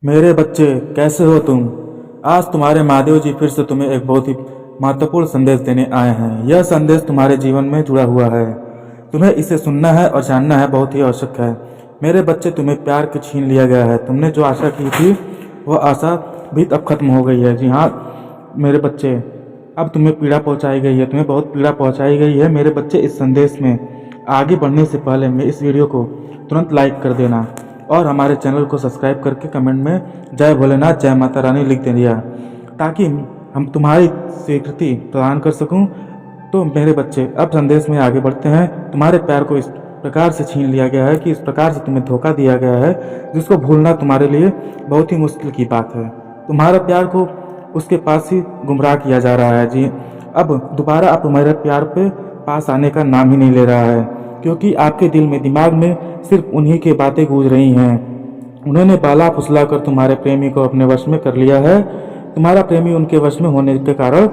मेरे बच्चे, कैसे हो तुम? आज तुम्हारे महादेव जी फिर से तुम्हें एक बहुत ही महत्वपूर्ण संदेश देने आए हैं। यह संदेश तुम्हारे जीवन में जुड़ा हुआ है। तुम्हें इसे सुनना है और जानना है, बहुत ही आवश्यक है। मेरे बच्चे, तुम्हें प्यार के छीन लिया गया है। तुमने जो आशा की थी वह आशा भी अब खत्म हो गई है। जी हाँ मेरे बच्चे, अब तुम्हें पीड़ा पहुंचाई गई है, तुम्हें बहुत पीड़ा पहुंचाई गई है। मेरे बच्चे, इस संदेश में आगे बढ़ने से पहले मैं इस वीडियो को तुरंत लाइक कर देना और हमारे चैनल को सब्सक्राइब करके कमेंट में जय भोलेनाथ जय माता रानी लिख देना, ताकि हम तुम्हारी स्वीकृति प्रदान कर सकूं। तो मेरे बच्चे, अब संदेश में आगे बढ़ते हैं। तुम्हारे प्यार को इस प्रकार से छीन लिया गया है, कि इस प्रकार से तुम्हें धोखा दिया गया है, जिसको भूलना तुम्हारे लिए बहुत ही मुश्किल की बात है। तुम्हारा प्यार को उसके पास ही गुमराह किया जा रहा है। जी, अब दोबारा आप तुम्हारे प्यार पे पास आने का नाम ही नहीं ले रहा है, क्योंकि आपके दिल में, दिमाग में सिर्फ उन्हीं की बातें गूंज रही हैं। उन्होंने बाला फुसला कर तुम्हारे प्रेमी को अपने वश में कर लिया है। तुम्हारा प्रेमी उनके वश में होने के कारण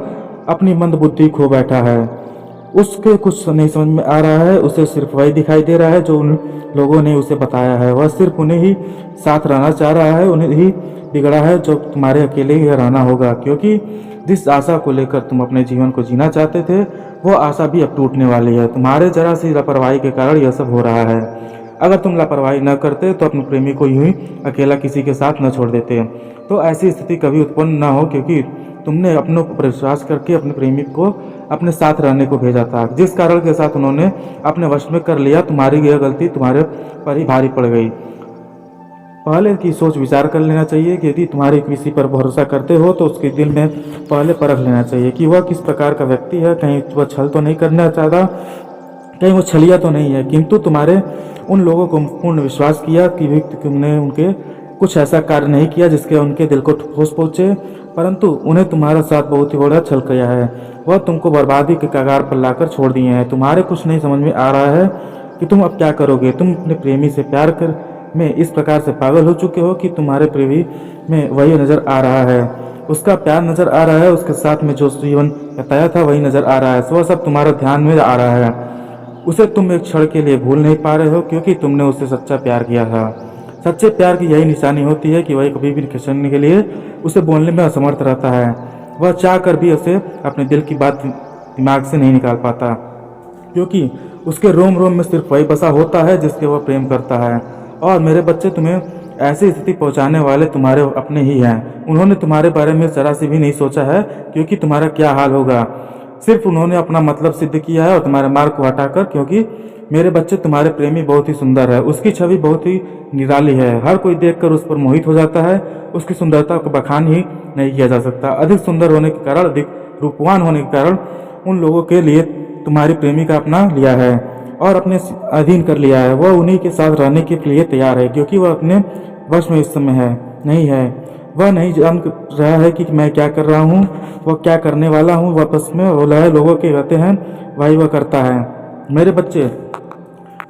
अपनी मंद बुद्धि खो बैठा है। उसके कुछ नहीं समझ में आ रहा है। उसे सिर्फ वही दिखाई दे रहा है जो उन लोगों ने उसे बताया है। वह सिर्फ उन्हें ही साथ रहना चाह रहा है, उन्हें ही बिगड़ा है जो तुम्हारे अकेले ही रहना होगा, क्योंकि जिस आशा को लेकर तुम अपने जीवन को जीना चाहते थे वो आशा भी अब टूटने वाली है। तुम्हारे जरा सी लापरवाही के कारण यह सब हो रहा है। अगर तुम लापरवाही न करते तो अपने प्रेमी को यूं ही अकेला किसी के साथ न छोड़ देते, तो ऐसी स्थिति कभी उत्पन्न न हो, क्योंकि तुमने अपनों पर विश्वास करके अपने प्रेमी को अपने साथ रहने को भेजा था। जिस कारण के साथ उन्होंने अपने वश में कर लिया, तुम्हारी यह गलती तुम्हारे पर ही भारी पड़ गई। पहले की सोच विचार कर लेना चाहिए कि यदि तुम्हारे किसी पर भरोसा करते हो तो उसके दिल में पहले परख लेना चाहिए कि वह किस प्रकार का व्यक्ति है। कहीं वह छल तो नहीं करना चाहता, कहीं वो छलिया तो नहीं है। किंतु तुम्हारे उन लोगों को पूर्ण विश्वास किया कि तुमने उनके कुछ ऐसा कार्य नहीं किया जिसके उनके दिल को ठोस पहुंचे, परंतु उन्हें तुम्हारा साथ बहुत ही बड़ा छल किया है। वह तुमको बर्बादी के कगार पर लाकर छोड़ दिए हैं। तुम्हारे कुछ नहीं समझ में आ रहा है कि तुम अब क्या करोगे। तुम अपने प्रेमी से प्यार कर में इस प्रकार से पागल हो चुके हो कि तुम्हारे प्रेमी में वही नजर आ रहा है, उसका प्यार नजर आ रहा है, उसके साथ में जो जीवन बताया था वही नजर आ रहा है। वह सब तुम्हारा ध्यान में आ रहा है। उसे तुम एक क्षण के लिए भूल नहीं पा रहे हो, क्योंकि तुमने उससे सच्चा प्यार किया था। सच्चे प्यार की यही निशानी होती है कि वह कभी भी खिंचने के लिए उसे बोलने में असमर्थ रहता है। वह चाह कर भी उसे अपने दिल की बात दिमाग से नहीं निकाल पाता, क्योंकि उसके रोम रोम में सिर्फ वही बसा होता है जिसके वह प्रेम करता है। और मेरे बच्चे, तुम्हें ऐसी स्थिति पहुंचाने वाले तुम्हारे अपने ही हैं। उन्होंने तुम्हारे बारे में जरा सी भी नहीं सोचा है क्योंकि तुम्हारा क्या हाल होगा। सिर्फ उन्होंने अपना मतलब सिद्ध किया है और तुम्हारे मार्ग को हटाकर, क्योंकि मेरे बच्चे, तुम्हारे प्रेमी बहुत ही सुंदर है, उसकी छवि बहुत ही निराली है। हर कोई देखकर उस पर मोहित हो जाता है। उसकी सुंदरता को बखान ही नहीं किया जा सकता। अधिक सुंदर होने के कारण, अधिक रूपवान होने के कारण उन लोगों के लिए तुम्हारी प्रेमी का अपना लिया है और अपने अधीन कर लिया है। वह उन्हीं के साथ रहने के लिए तैयार है, क्योंकि वह अपने वश में इस समय है नहीं है। वह नहीं जान रहा है कि मैं क्या कर रहा हूँ, वह क्या करने वाला हूँ। वह बस में बोला है, लोगों के कहते हैं वही वह करता है। मेरे बच्चे,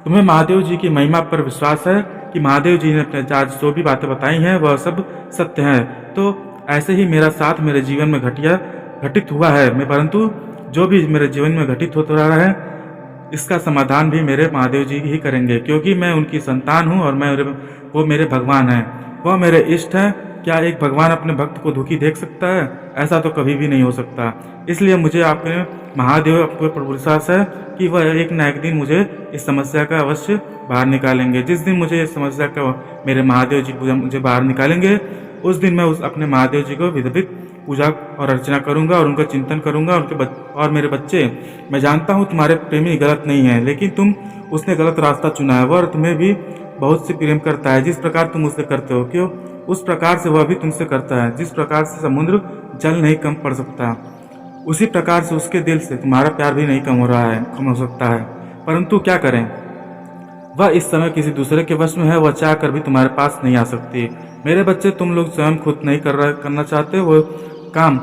तुम्हें महादेव जी की महिमा पर विश्वास है कि महादेव जी ने अपने आज जो भी बातें बताई हैं वह सब सत्य हैं। तो ऐसे ही मेरा साथ मेरे जीवन में घटित हुआ है, मैं परंतु जो भी मेरे जीवन में घटित होता रहा है इसका समाधान भी मेरे महादेव जी ही करेंगे, क्योंकि मैं उनकी संतान हूँ और वो मेरे भगवान हैं, वह मेरे इष्ट हैं। क्या एक भगवान अपने भक्त को दुखी देख सकता है? ऐसा तो कभी भी नहीं हो सकता। इसलिए मुझे आपके महादेव पर विश्वास है कि वह एक न एक दिन मुझे इस समस्या का अवश्य बाहर निकालेंगे। जिस दिन मुझे इस समस्या का मेरे महादेव जी मुझे बाहर निकालेंगे, उस दिन मैं उस अपने महादेव जी को विधिवत पूजा और अर्चना करूंगा और उनका चिंतन करूंगा। और मेरे बच्चे, मैं जानता हूँ तुम्हारे प्रेमी गलत नहीं है, लेकिन उसने गलत रास्ता चुना है। वह तुम्हें भी बहुत से प्रेम करता है, जिस प्रकार तुम उससे करते हो, क्यों उस प्रकार से वह भी तुमसे करता है। जिस प्रकार से समुद्र जल नहीं कम पड़ सकता, उसी प्रकार से उसके दिल से तुम्हारा प्यार भी नहीं कम हो सकता है। परंतु क्या करें, वह इस समय किसी दूसरे के वश में है। वह चाह कर भी तुम्हारे पास नहीं आ सकती। मेरे बच्चे, तुम लोग स्वयं खुद नहीं करना चाहते, वो काम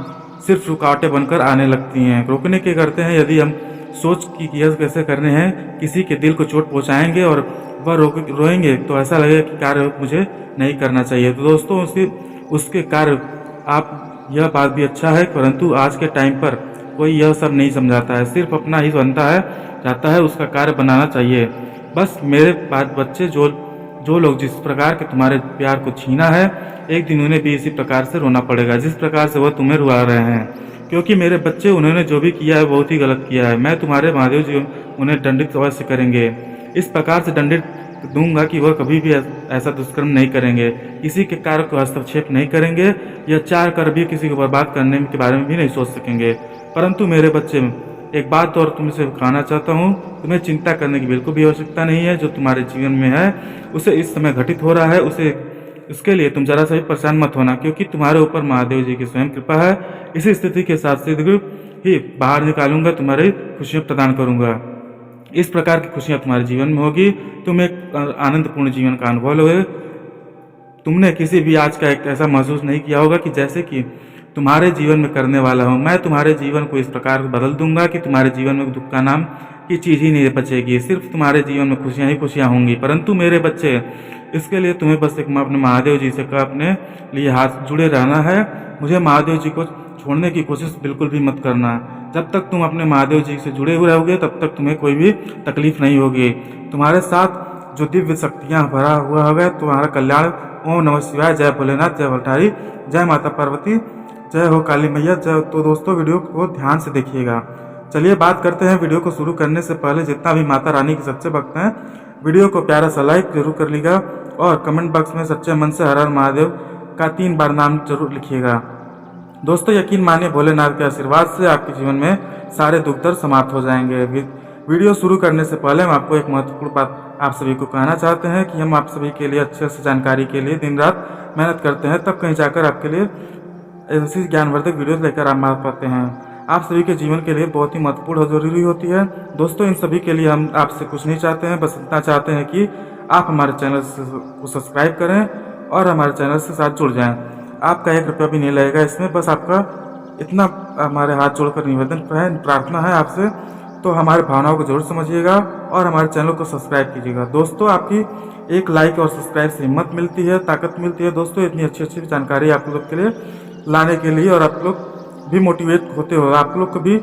सिर्फ रुकावटें बनकर आने लगती हैं, रोकने के करते हैं। यदि हम सोच कि यह कैसे करने हैं, किसी के दिल को चोट पहुंचाएंगे और वह रोएंगे, तो ऐसा लगेगा कि कार्य मुझे नहीं करना चाहिए। तो दोस्तों, उसके कार्य आप, यह बात भी अच्छा है, परंतु आज के टाइम पर कोई यह सब नहीं समझाता है, सिर्फ अपना ही बनता है, चाहता है उसका कार्य बनाना चाहिए। बस मेरे बात बच्चे, जो जो लोग जिस प्रकार के तुम्हारे प्यार को छीना है, एक दिन उन्हें भी इसी प्रकार से रोना पड़ेगा जिस प्रकार से वह तुम्हें रुला रहे हैं। क्योंकि मेरे बच्चे, उन्होंने जो भी किया है बहुत ही गलत किया है। मैं तुम्हारे महादेव जी उन्हें दंडित अवश्य करेंगे। इस प्रकार से दंडित दूंगा कि वह कभी भी ऐसा दुष्कर्म नहीं करेंगे, किसी के कार्य को हस्तक्षेप नहीं करेंगे, या चाह कर भी किसी को बर्बाद करने के बारे में भी नहीं सोच सकेंगे। परंतु मेरे बच्चे, एक बात और तुमसे कहना चाहता हूँ, तुम्हें चिंता करने की बिल्कुल भी आवश्यकता नहीं है। जो तुम्हारे जीवन में है उसे इस समय घटित हो रहा है, उसके लिए तुम जरा सा भी परेशान मत होना, क्योंकि तुम्हारे ऊपर महादेव जी की स्वयं कृपा है। इसी स्थिति के साथ शीघ्र ही बाहर निकालूंगा, तुम्हारी खुशियाँ प्रदान करूंगा। इस प्रकार की खुशियाँ तुम्हारे जीवन में होगी, तुम एक आनंदपूर्ण जीवन का अनुभव लोगे। तुमने किसी भी आज का एक ऐसा महसूस नहीं किया होगा कि जैसे कि तुम्हारे जीवन में करने वाला हूँ। मैं तुम्हारे जीवन को इस प्रकार बदल दूंगा कि तुम्हारे जीवन में दुख का नाम की चीज़ ही नहीं बचेगी, सिर्फ तुम्हारे जीवन में खुशियाँ ही खुशियाँ होंगी। परंतु मेरे बच्चे, इसके लिए तुम्हें बस एक अपने महादेव जी से अपने लिए हाथ जुड़े रहना है। मुझे महादेव जी को छोड़ने की कोशिश बिल्कुल भी मत करना। जब तक तुम अपने महादेव जी से जुड़े हुए रहोगे तब तक तुम्हें कोई भी तकलीफ नहीं होगी। तुम्हारे साथ जो दिव्य शक्तियाँ भरा हुआ होगा, तुम्हारा कल्याण। ओम नमः शिवाय। जय भोलेनाथ, जय भट्टारी, जय माता पार्वती, जय हो काली मैया, जय। तो दोस्तों, वीडियो को ध्यान से देखिएगा। चलिए बात करते हैं। वीडियो को शुरू करने से पहले जितना भी माता रानी के सच्चे भक्त हैं, वीडियो को प्यारा सा लाइक जरूर कर लीजिएगा और कमेंट बॉक्स में सच्चे मन से हर हर महादेव का 3 बार नाम जरूर लिखिएगा। दोस्तों, यकीन मानिए, भोलेनाथ के आशीर्वाद से आपके जीवन में सारे दुख दर्द समाप्त हो जाएंगे। वीडियो शुरू करने से पहले हम आपको एक महत्वपूर्ण बात आप सभी को कहना चाहते हैं कि हम आप सभी के लिए अच्छे से जानकारी के लिए दिन रात मेहनत करते हैं, तब कहीं जाकर आपके लिए ऐसी ज्ञानवर्धक वीडियो लेकर आप मान पाते हैं। आप सभी के जीवन के लिए बहुत ही महत्वपूर्ण और जरूरी होती है। दोस्तों, इन सभी के लिए हम आपसे कुछ नहीं चाहते हैं, बस इतना चाहते हैं कि आप हमारे चैनल को सब्सक्राइब करें और हमारे चैनल से साथ जुड़ जाएं। आपका 1 रुपया भी नहीं लगेगा इसमें, बस आपका इतना हमारे हाथ जोड़कर निवेदन है, प्रार्थना है आपसे। तो हमारे भावनाओं को जरूर समझिएगा और हमारे चैनल को सब्सक्राइब कीजिएगा। दोस्तों, आपकी एक लाइक और सब्सक्राइब से हिम्मत मिलती है, ताकत मिलती है। दोस्तों, इतनी अच्छी अच्छी जानकारी आप लोग के लिए लाने के लिए, और आप लोग भी मोटिवेट होते हो, आप लोग को भी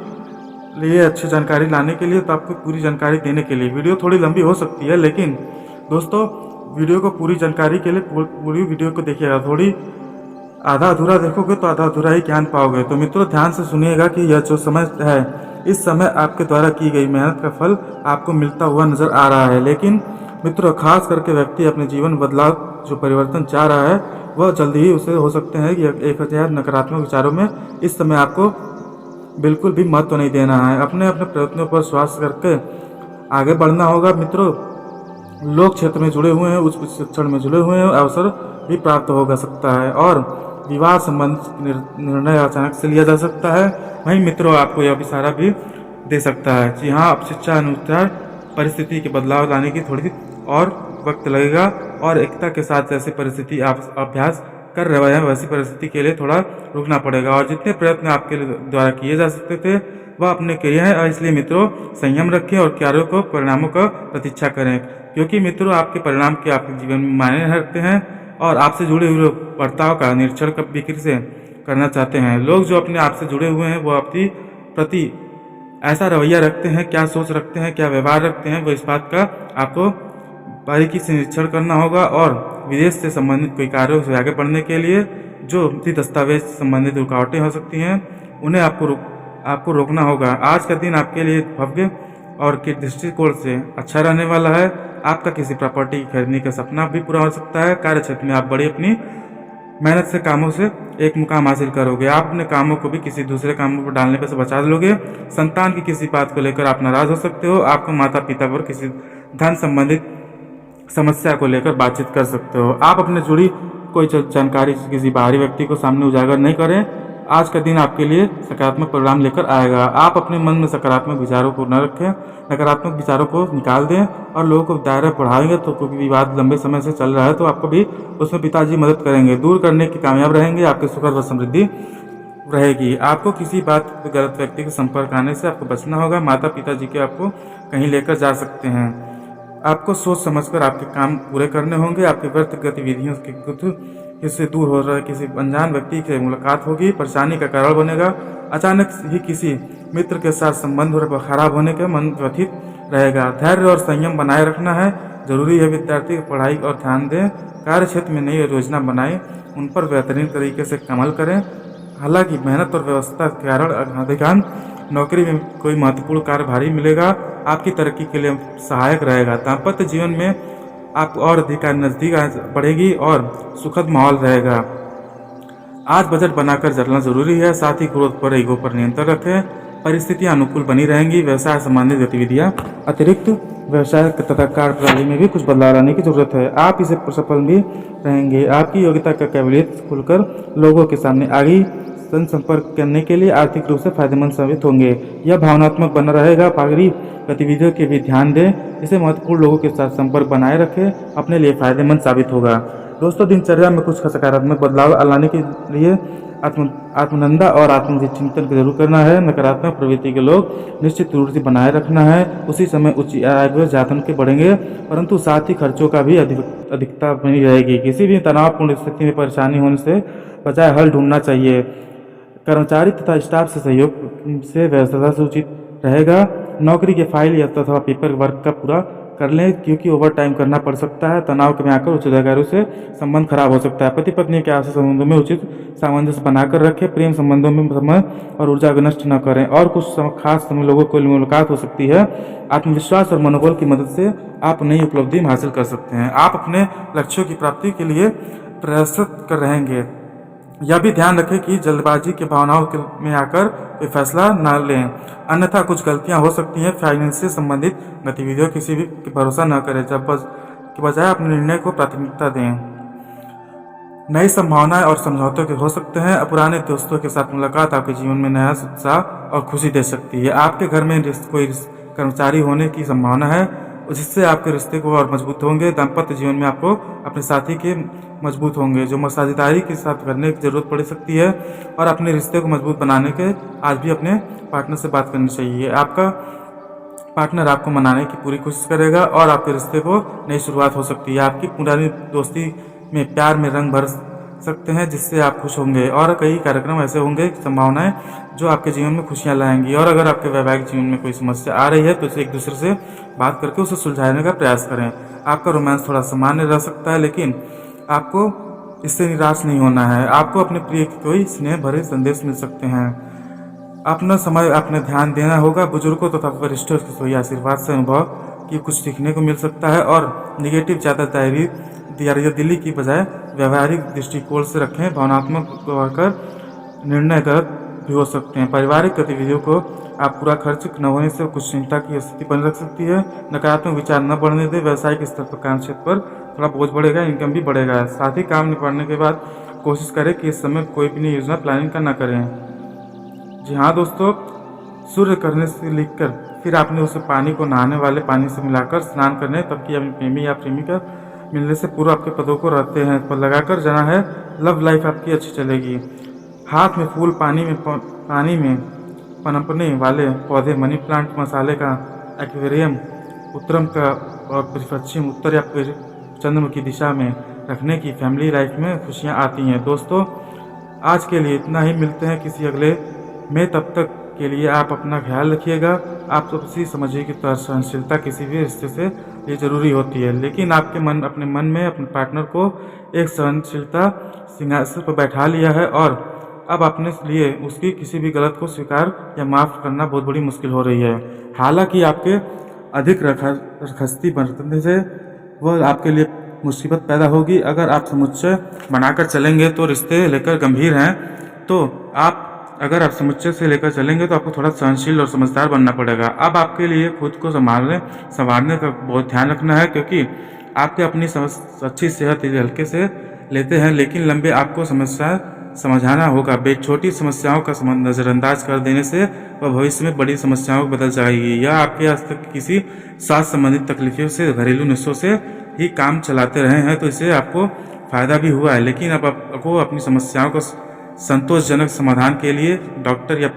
लिए अच्छी जानकारी लाने के लिए, तो आपको पूरी जानकारी देने के लिए। वीडियो थोड़ी लंबी हो सकती है, लेकिन दोस्तों, वीडियो को पूरी जानकारी के लिए पूरी वीडियो को देखिएगा। थोड़ी आधा अधूरा देखोगे तो आधा अधूरा ही ज्ञान पाओगे। तो मित्रों, ध्यान से सुनिएगा कि यह जो समय है, इस समय आपके द्वारा की गई मेहनत का फल आपको मिलता हुआ नजर आ रहा है। लेकिन मित्रों, खास करके व्यक्ति अपने जीवन बदलाव जो परिवर्तन चाह रहा है, वह जल्दी ही उसे हो सकते हैं कि 1000 नकारात्मक विचारों में इस समय आपको बिल्कुल भी महत्व नहीं देना है। अपने अपने प्रयत्नों पर विश्वास करके आगे बढ़ना होगा। मित्रों, लोक क्षेत्र में जुड़े हुए हैं, उच्च शिक्षण में जुड़े हुए हैं, अवसर भी प्राप्त हो सकता है और विवाह संबंधित निर्णय अचानक से लिया जा सकता है। वहीं मित्रों, आपको यह इशारा भी दे सकता है। जी हाँ, अब शिक्षा अनुसार परिस्थिति के बदलाव लाने की थोड़ी और वक्त लगेगा, और एकता के साथ जैसी परिस्थिति आप अभ्यास कर रहे हैं, वैसी परिस्थिति के लिए थोड़ा रुकना पड़ेगा। और जितने प्रयत्न आपके द्वारा किए जा सकते थे वह अपने किए हैं, और इसलिए मित्रों, संयम रखें और कार्यों को परिणामों का प्रतीक्षा करें, क्योंकि मित्रों, आपके परिणाम के आपके जीवन में मायने रखते हैं और आपसे जुड़े हुए बर्ताव का निरीक्षण कभी फिर से करना चाहते हैं। लोग जो अपने आप से जुड़े हुए हैं वो आपके प्रति ऐसा रवैया रखते हैं, क्या सोच रखते हैं, क्या व्यवहार रखते हैं, वो इस बात का आपको बारीकी से निरीक्षण करना होगा। और विदेश से संबंधित कोई कार्यों से आगे बढ़ने के लिए जो भी दस्तावेज संबंधित रुकावटें हो सकती हैं, उन्हें आपको रोकना होगा। आज का दिन आपके लिए भव्य और के दृष्टिकोण से अच्छा रहने वाला है। आपका किसी प्रॉपर्टी खरीदने का सपना भी पूरा हो सकता है। कार्य क्षेत्र में आप बड़ी अपनी मेहनत से कामों से एक मुकाम हासिल करोगे। आप अपने कामों को भी किसी दूसरे कामों पर डालने पर से बचा लोगे। संतान की किसी बात को लेकर आप नाराज हो सकते हो। आपको माता पिता पर किसी धन संबंधित समस्या को लेकर बातचीत कर सकते हो। आप अपने जुड़ी कोई जानकारी किसी बाहरी व्यक्ति को सामने उजागर नहीं करें। आज का दिन आपके लिए सकारात्मक परिणाम लेकर आएगा। आप अपने मन में सकारात्मक विचारों को न रखें, नकारात्मक विचारों को निकाल दें और लोगों को दायरा बढ़ाएंगे। तो कोई विवाद लंबे समय से चल रहा है तो आपको भी उसमें पिताजी मदद करेंगे, दूर करने की कामयाब रहेंगे। आपके सुख और समृद्धि रहेगी। आपको किसी बात गलत व्यक्ति के संपर्क आने से आपको बचना होगा। माता पिताजी के आपको कहीं लेकर जा सकते हैं। आपको सोच समझकर आपके काम पूरे करने होंगे। आपके व्यर्थ गतिविधियों के किससे दूर हो रहा है, किसी अनजान व्यक्ति से मुलाकात होगी, परेशानी का कारण बनेगा। अचानक ही किसी मित्र के साथ संबंध खराब होने के मन व्यथित रहेगा। धैर्य और संयम बनाए रखना है जरूरी है। विद्यार्थी पढ़ाई और ध्यान दें। कार्य क्षेत्र में नई योजना बनाएं, उन पर बेहतरीन तरीके से अमल करें। हालांकि मेहनत और व्यवस्था के कारण अधिकांश नौकरी में कोई महत्वपूर्ण कार्य भारी मिलेगा, आपकी तरक्की के लिए सहायक रहेगा। दाम्पत्य जीवन में आप और अधिक नज़दीक बढ़ेगी और सुखद माहौल रहेगा। आज बजट बनाकर चलना जरूरी है, साथ ही क्रोध पर ईगो पर नियंत्रण रखें। परिस्थितियां अनुकूल बनी रहेंगी। व्यवसाय संबंधित गतिविधियां अतिरिक्त व्यवसाय तथा कार्य प्रणाली में भी कुछ बदलाव लाने की जरूरत है। आप इसे सफल भी रहेंगे। आपकी योग्यता का काबिलियत खुलकर लोगों के सामने आगे संपर्क करने के लिए आर्थिक रूप से फायदेमंद साबित होंगे। यह भावनात्मक बना रहेगा। बाहरी गतिविधियों के भी ध्यान दें। इसे महत्वपूर्ण लोगों के साथ संपर्क बनाए रखें, अपने लिए फायदेमंद साबित होगा। दोस्तों, दिनचर्या में कुछ सकारात्मक बदलाव लाने के लिए आत्मनिंदा और आत्मचिंतन जरूर करना है। नकारात्मक प्रवृत्ति के लोग निश्चित रूप से बनाए रखना है। उसी समय उच्च आय व जातन के बढ़ेंगे, परंतु साथ ही खर्चों का भी अधिकता बनी रहेगी। किसी भी तनावपूर्ण स्थिति में परेशानी होने से बजाय हल ढूंढना चाहिए। कर्मचारी तथा स्टाफ से सहयोग से व्यवस्था सूचित रहेगा। नौकरी के फाइल या तथा पेपर वर्क का पूरा कर लें, क्योंकि ओवर टाइम करना पड़ सकता है। तनाव में आकर उच्च अधिकारियों से संबंध खराब हो सकता है। पति पत्नी के आपसी संबंधों में उचित सामंजस्य बनाकर रखें। प्रेम संबंधों में समय और ऊर्जा को नष्ट न करें। और कुछ खास समय लोगों को मुलाकात हो सकती है। आत्मविश्वास और मनोबल की मदद से आप नई उपलब्धि हासिल कर सकते हैं। आप अपने लक्ष्यों की प्राप्ति के लिए प्रयासरत कर रहेंगे। यह भी ध्यान रखें कि जल्दबाजी के भावनाओं में आकर कोई फैसला न लें, अन्यथा कुछ गलतियां हो सकती हैं। फाइनेंस से संबंधित गतिविधियों किसी भी भरोसा न करें, जब के बजाय अपने निर्णय को प्राथमिकता दें। नई संभावनाएं और समझौते के हो सकते हैं। पुराने दोस्तों के साथ मुलाकात आपके जीवन में नया उत्साह और खुशी दे सकती है। आपके घर में कोई कर्मचारी होने की संभावना है, जिससे आपके रिश्ते को और मजबूत होंगे। दाम्पत्य जीवन में आपको अपने साथी के मजबूत होंगे, जो साझेदारी के साथ करने की जरूरत पड़ सकती है। और अपने रिश्ते को मजबूत बनाने के आज भी अपने पार्टनर से बात करनी चाहिए। आपका पार्टनर आपको मनाने की पूरी कोशिश करेगा और आपके रिश्ते को नई शुरुआत हो सकती है। आपकी पुरानी दोस्ती में प्यार में रंग भर सकते हैं, जिससे आप खुश होंगे। और कई कार्यक्रम ऐसे होंगे, संभावनाएं जो आपके जीवन में खुशियां लाएंगी। और अगर आपके वैवाहिक जीवन में कोई समस्या आ रही है तो इसे एक दूसरे से बात करके उसे सुलझाने का प्रयास करें। आपका रोमांस थोड़ा सामान्य रह सकता है, लेकिन आपको इससे निराश नहीं होना है। आपको अपने प्रिय की कोई स्नेह भरे संदेश मिल सकते हैं। अपना समय अपने ध्यान देना होगा। बुजुर्गों तथा वरिष्ठों के सोई आशीर्वाद से अनुभव की कुछ सीखने को मिल सकता है। और निगेटिव ज़्यादा दिल्ली की बजाय व्यवहारिक दृष्टिकोण से रखें। भावनात्मक होकर निर्णय गलत भी हो सकते हैं। पारिवारिक गतिविधियों को आप पूरा खर्च न होने से कुछ चिंता की स्थिति बन रख सकती है। नकारात्मक विचार न बढ़ने दें। व्यवसायिक स्तर पर काम क्षेत्र पर थोड़ा बोझ बढ़ेगा, इनकम भी बढ़ेगा। साथ ही काम निपटाने के बाद कोशिश करें कि इस समय कोई भी नई योजना प्लानिंग का न करें। जी हाँ दोस्तों, सूर्य करने से लिखकर फिर आपने उसे पानी को नहाने वाले पानी से मिलाकर स्नान करने तब कि अपने प्रेमी या प्रेमिका मिलने से पूर्व आपके पदों को रहते हैं पर लगाकर जाना है। लव लाइफ आपकी अच्छी चलेगी। हाथ में फूल, पानी में पनपने वाले पौधे, मनी प्लांट, मसाले का एक्वेरियम, उत्तरम का और पश्चिम, उत्तर या चंद्र की दिशा में रखने की फैमिली लाइफ में खुशियाँ आती हैं। दोस्तों, आज के लिए इतना ही। मिलते हैं किसी अगले में, तब तक के लिए आप अपना ख्याल रखिएगा। आप सबसे समझिए कि सहनशीलता किसी भी रिश्ते से ये जरूरी होती है, लेकिन आपके अपने मन में अपने पार्टनर को एक सहनशीलता सिंहासन पर बैठा लिया है और अब अपने लिए उसकी किसी भी गलत को स्वीकार या माफ़ करना बहुत बड़ी मुश्किल हो रही है। हालांकि आपके अधिक रखस्ती बरतने से वह आपके लिए मुसीबत पैदा होगी। अगर आप समुच्चय बनाकर चलेंगे तो रिश्ते लेकर गंभीर हैं, तो अगर आप समुच्चय से लेकर चलेंगे तो आपको थोड़ा सहनशील और समझदार बनना पड़ेगा। अब आपके लिए खुद को संभालने का बहुत ध्यान रखना है, क्योंकि आपके अपनी अच्छी सेहत हल्के से लेते हैं, लेकिन लंबे आपको समस्या समझाना होगा। छोटी समस्याओं का नज़रअंदाज कर देने से वह भविष्य में बड़ी समस्याओं को बदल जाएगी। यह आपके आज तक किसी स्वास्थ्य संबंधित तकलीफों से, घरेलू नुस्खों से ही काम चलाते रहे हैं, तो इससे आपको फायदा भी हुआ है। लेकिन अब आपको अपनी समस्याओं को संतोषजनक समाधान के लिए डॉक्टर या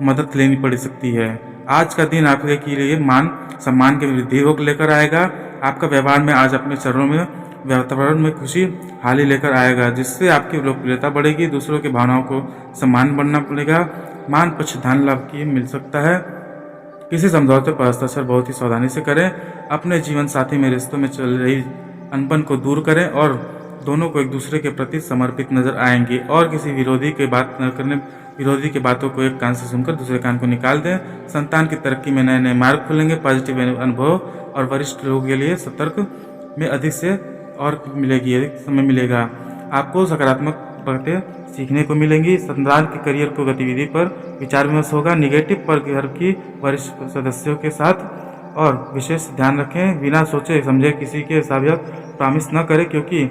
मदद लेनी पड़ सकती है। आज का दिन आपके लिए मान सम्मान की वृद्धि को लेकर आएगा। आपका व्यवहार में आज अपने चरणों में वातावरण में खुशी हाली लेकर आएगा, जिससे आपकी लोकप्रियता बढ़ेगी। दूसरों की भावनाओं को सम्मान बढ़ना पड़ेगा। मान पक्ष धन लाभ की मिल सकता है। किसी समझौते पर हस्ताक्षर बहुत ही सावधानी से करें। अपने जीवन साथी में रिश्तों में चल रही अनबन को दूर करें और दोनों को एक दूसरे के प्रति समर्पित नजर आएंगे। और किसी विरोधी के बात न करने विरोधी की बातों को एक कान से सुनकर दूसरे कान को निकाल दें। संतान की तरक्की में नए नए मार्ग खुलेंगे। पॉजिटिव अनुभव और वरिष्ठ लोगों के लिए सतर्क में अधिक से और मिलेगी, अधिक समय मिलेगा। आपको सकारात्मक बातें सीखने को मिलेंगी। संतान के करियर को गतिविधि पर विचार विमर्श होगा। निगेटिव पर घर की वरिष्ठ सदस्यों के साथ और विशेष ध्यान रखें। बिना सोचे समझे किसी के साबियत प्रॉमिस न करें, क्योंकि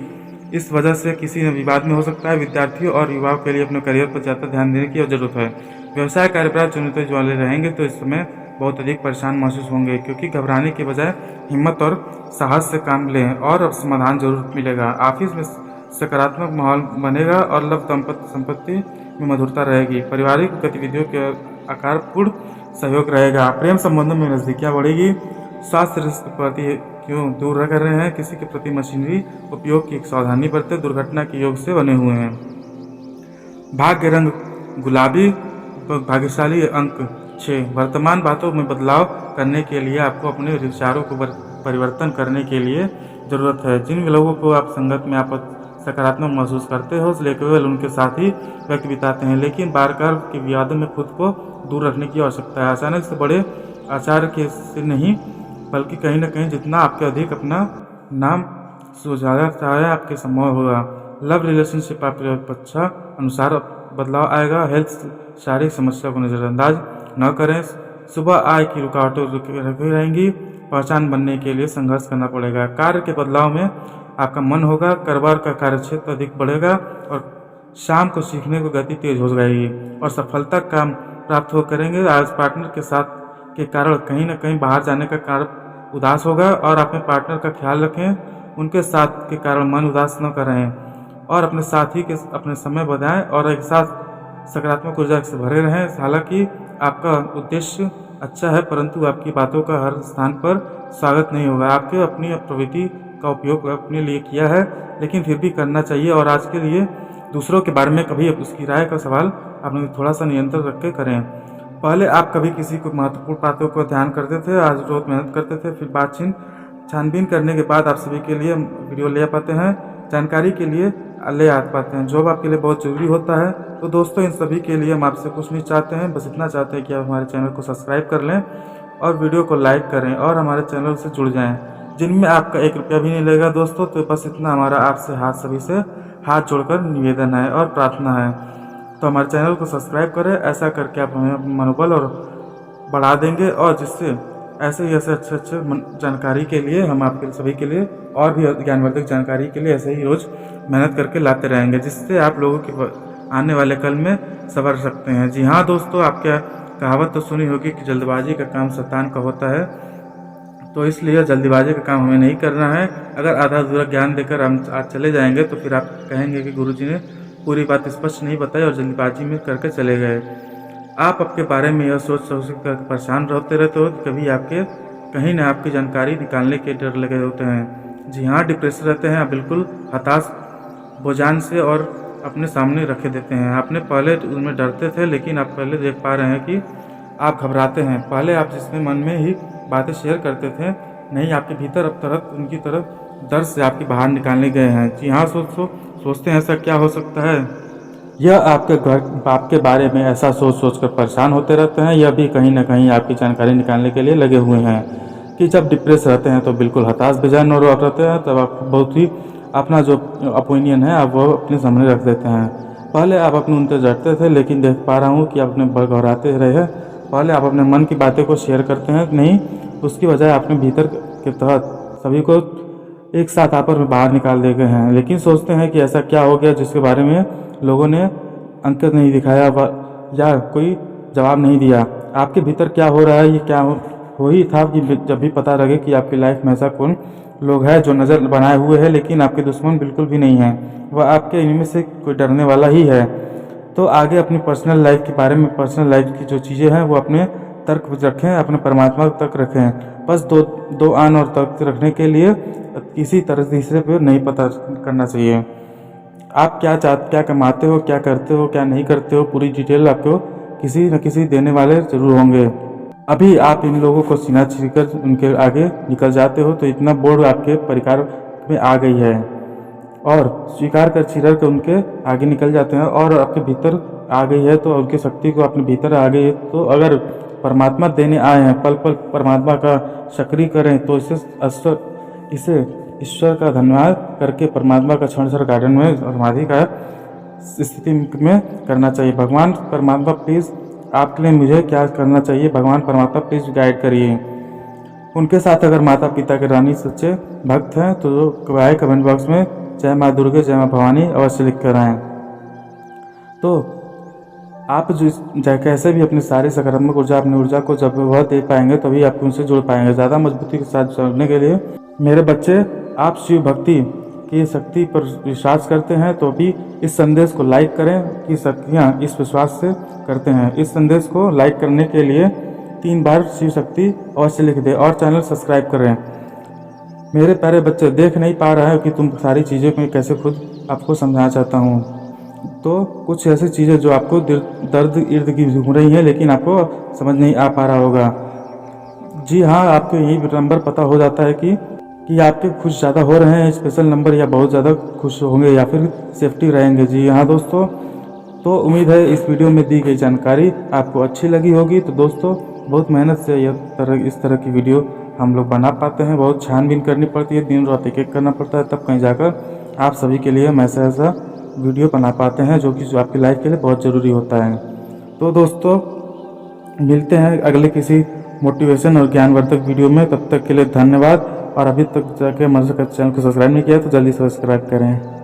इस वजह से किसी विवाद में हो सकता है। विद्यार्थियों और युवाओं के लिए अपने करियर पर ज़्यादा ध्यान देने की जरूरत है। व्यवसाय कार्यप्रणाली चुनौती वाले रहेंगे तो इस समय बहुत अधिक परेशान महसूस होंगे, क्योंकि घबराने के बजाय हिम्मत और साहस से काम लें और समाधान जरूर मिलेगा। ऑफिस में सकारात्मक माहौल बनेगा और लव संपत्ति में मधुरता रहेगी। पारिवारिक गतिविधियों के आकारपूर्ण सहयोग रहेगा। प्रेम संबंधों में नजदीकियां बढ़ेगी। स्वास्थ्य रिस्क प्रति क्यों दूर कर रहे हैं। किसी के प्रति मशीनरी उपयोग की सावधानी बरतें। दुर्घटना के योग से बने हुए हैं। भाग्य रंग गुलाबी। भाग्यशाली अंक 6। वर्तमान बातों में बदलाव करने के लिए आपको अपने विचारों को परिवर्तन करने के लिए जरूरत है। जिन लोगों को आप संगत में आप सकारात्मक महसूस करते हो केवल उनके साथ ही वक्त बिताते हैं, लेकिन बार-बार के विवादों में खुद को दूर रखने की आवश्यकता है। अचानक से बड़े आचार के से नहीं, बल्कि कहीं न कहीं जितना आपके अधिक अपना नाम सुझाया चाहे आपके संभव होगा। लव रिलेशनशिप आपके अच्छा अनुसार बदलाव आएगा। हेल्थ शारीरिक समस्या को नज़रअंदाज न करें। सुबह आय की रुकावटें रखी रहेंगी। पहचान बनने के लिए संघर्ष करना पड़ेगा। कार्य के बदलाव में आपका मन होगा। कारोबार का कार्यक्षेत्र अधिक बढ़ेगा और शाम को सीखने को गति तेज हो जाएगी और सफलता काम प्राप्त हो करेंगे। आज पार्टनर के साथ के कारण कहीं न कहीं बाहर जाने का कारण उदास होगा और अपने पार्टनर का ख्याल रखें। उनके साथ के कारण मन उदास न करें और अपने साथी के अपने समय बताएं और एक साथ सकारात्मक ऊर्जा से भरे रहें। हालांकि आपका उद्देश्य अच्छा है, परंतु आपकी बातों का हर स्थान पर स्वागत नहीं होगा। आपके अपनी प्रवृत्ति का उपयोग अपने लिए किया है, लेकिन फिर भी करना चाहिए। और आज के लिए दूसरों के बारे में कभी उसकी राय का सवाल आपने थोड़ा सा नियंत्रण रख के करें। पहले आप कभी किसी को महत्वपूर्ण बातों को ध्यान करते थे, आज रोज मेहनत करते थे, फिर बातचीत छानबीन करने के बाद आप सभी के लिए वीडियो ले पाते हैं, जानकारी के लिए ले आ पाते हैं, जो आपके लिए बहुत जरूरी होता है। तो दोस्तों, इन सभी के लिए हम आपसे कुछ नहीं चाहते हैं, बस इतना चाहते हैं कि आप हमारे चैनल को सब्सक्राइब कर लें और वीडियो को लाइक करें और हमारे चैनल से जुड़ जाएं, जिनमें आपका 1 रुपया भी नहीं लगेगा दोस्तों। तो बस इतना हमारा आपसे सभी से हाथ जोड़कर निवेदन है और प्रार्थना है। तो हमारे चैनल को सब्सक्राइब करें। ऐसा करके आप हमें मनोबल और बढ़ा देंगे और जिससे ऐसे ही अच्छे जानकारी के लिए हम आपके सभी के लिए और भी ज्ञानवर्धक जानकारी के लिए ऐसे ही रोज मेहनत करके लाते रहेंगे, जिससे आप लोगों के आने वाले कल में संवर सकते हैं। जी हाँ दोस्तों, आप क्या कहावत तो सुनी होगी कि जल्दबाजी का काम शैतान का होता है। तो इसलिए जल्दबाजी का काम हमें नहीं करना है। अगर आधा अधूरा ज्ञान देकर हम आज चले जाएंगे तो फिर आप कहेंगे कि गुरुजी ने पूरी बात स्पष्ट नहीं बताई और जल्दबाजी में करके चले गए। आप आपके बारे में यह सोच कर परेशान होते रहते हो, कभी आपके कहीं न आपकी जानकारी निकालने के डर लगे होते हैं। जी हाँ, डिप्रेशन रहते हैं, आप बिल्कुल हताश बोझान से और अपने सामने रखे देते हैं। आपने पहले उनमें डरते थे, लेकिन आप पहले देख पा रहे हैं कि आप घबराते हैं। पहले आप जिसमें मन में ही बातें शेयर करते थे, नहीं आपके भीतर अब तरह उनकी तरफ दर्द से आपके बाहर निकालने गए हैं। जी हाँ, सोचते हैं ऐसा क्या हो सकता है। यह आपके बारे में ऐसा सोच कर परेशान होते रहते हैं। यह भी कहीं ना कहीं आपकी जानकारी निकालने के लिए लगे हुए हैं कि जब डिप्रेस रहते हैं तो बिल्कुल हताश बेजान और रहते हैं, तब आप बहुत ही अपना जो ओपिनियन है आप वो अपने सामने रख देते हैं। पहले आप अपने उनसे डरते थे, लेकिन देख पा रहा हूँ कि आप अपने घबराते रहे। पहले आप अपने मन की बातें को शेयर करते हैं, नहीं उसकी बजाय आपने भीतर के तहत सभी को एक साथ आपस में बाहर निकाल दे गए हैं। लेकिन सोचते हैं कि ऐसा क्या हो गया जिसके बारे में लोगों ने अंकित नहीं दिखाया या कोई जवाब नहीं दिया। आपके भीतर क्या हो रहा है, ये क्या हो ही था कि जब भी पता लगे कि आपकी लाइफ में ऐसा कौन लोग हैं जो नज़र बनाए हुए हैं, लेकिन आपके दुश्मन बिल्कुल भी नहीं है, वह आपके इनमें से कोई डरने वाला ही है। तो आगे अपनी पर्सनल लाइफ के बारे में, पर्सनल लाइफ की जो चीज़ें हैं वो अपने तर्क रखें, अपने परमात्मा तक रखें। बस दो आन और तर्क रखने के लिए किसी तरह तीसरे पे नहीं पता करना चाहिए। आप क्या कमाते हो, क्या करते हो, क्या नहीं करते हो, पूरी डिटेल आपको किसी न किसी देने वाले जरूर होंगे। अभी आप इन लोगों को सीना चीरकर उनके आगे निकल जाते हो तो इतना बोर्ड आपके परिकार में आ गई है और स्वीकार कर चीर कर उनके आगे निकल जाते हैं और आपके भीतर आ गई है तो उनकी शक्ति को अपने भीतर आ गई है। तो अगर परमात्मा देने आए हैं पल पल परमात्मा का सक्रिय करें तो इसे ईश्वर का धन्यवाद करके परमात्मा का क्षण गार्डन में समाधि का स्थिति में करना चाहिए। भगवान परमात्मा प्लीज़ आपके लिए मुझे क्या करना चाहिए, भगवान परमात्मा प्लीज़ गाइड करिए। उनके साथ अगर माता पिता के रानी सच्चे भक्त हैं तो आए कमेंट बॉक्स में जय माँ दुर्गे जय माँ भवानी अवश्य लिख कर आएँ। तो आप कैसे भी अपनी सारी सकारात्मक ऊर्जा अपनी ऊर्जा को जब वह दे पाएंगे तभी आप उनसे जुड़ पाएंगे। ज़्यादा मजबूती के साथ जुड़ने के लिए मेरे बच्चे आप शिव भक्ति की शक्ति पर विश्वास करते हैं तो भी इस संदेश को लाइक करें कि शक्तियाँ इस विश्वास से करते हैं। इस संदेश को लाइक करने के लिए 3 बार शिव शक्ति अवश्य लिख दें और चैनल सब्सक्राइब करें। मेरे प्यारे बच्चे देख नहीं पा रहा है कि तुम सारी चीज़ें मैं कैसे खुद आपको समझाना चाहता हूँ। तो कुछ ऐसी चीज़ें जो आपको दर्द इर्द की घूम रही हैं लेकिन आपको समझ नहीं आ पा रहा होगा। जी हाँ, आपको यही नंबर पता हो जाता है कि आपके खुश ज़्यादा हो रहे हैं स्पेशल नंबर या बहुत ज़्यादा खुश होंगे या फिर सेफ्टी रहेंगे। जी हाँ दोस्तों, तो उम्मीद है इस वीडियो में दी गई जानकारी आपको अच्छी लगी होगी। तो दोस्तों बहुत मेहनत से इस तरह की वीडियो हम लोग बना पाते हैं, बहुत छानबीन करनी पड़ती है, दिन रात एक करना पड़ता है, तब कहीं जाकर आप सभी के लिए हम ऐसा वीडियो बना पाते हैं जो कि आपकी लाइफ के लिए बहुत ज़रूरी होता है। तो दोस्तों मिलते हैं अगले किसी मोटिवेशन और ज्ञानवर्धक वीडियो में, तब तक के लिए धन्यवाद। और अभी तक जाके हमारे चैनल को सब्सक्राइब नहीं किया तो जल्दी सब्सक्राइब करें।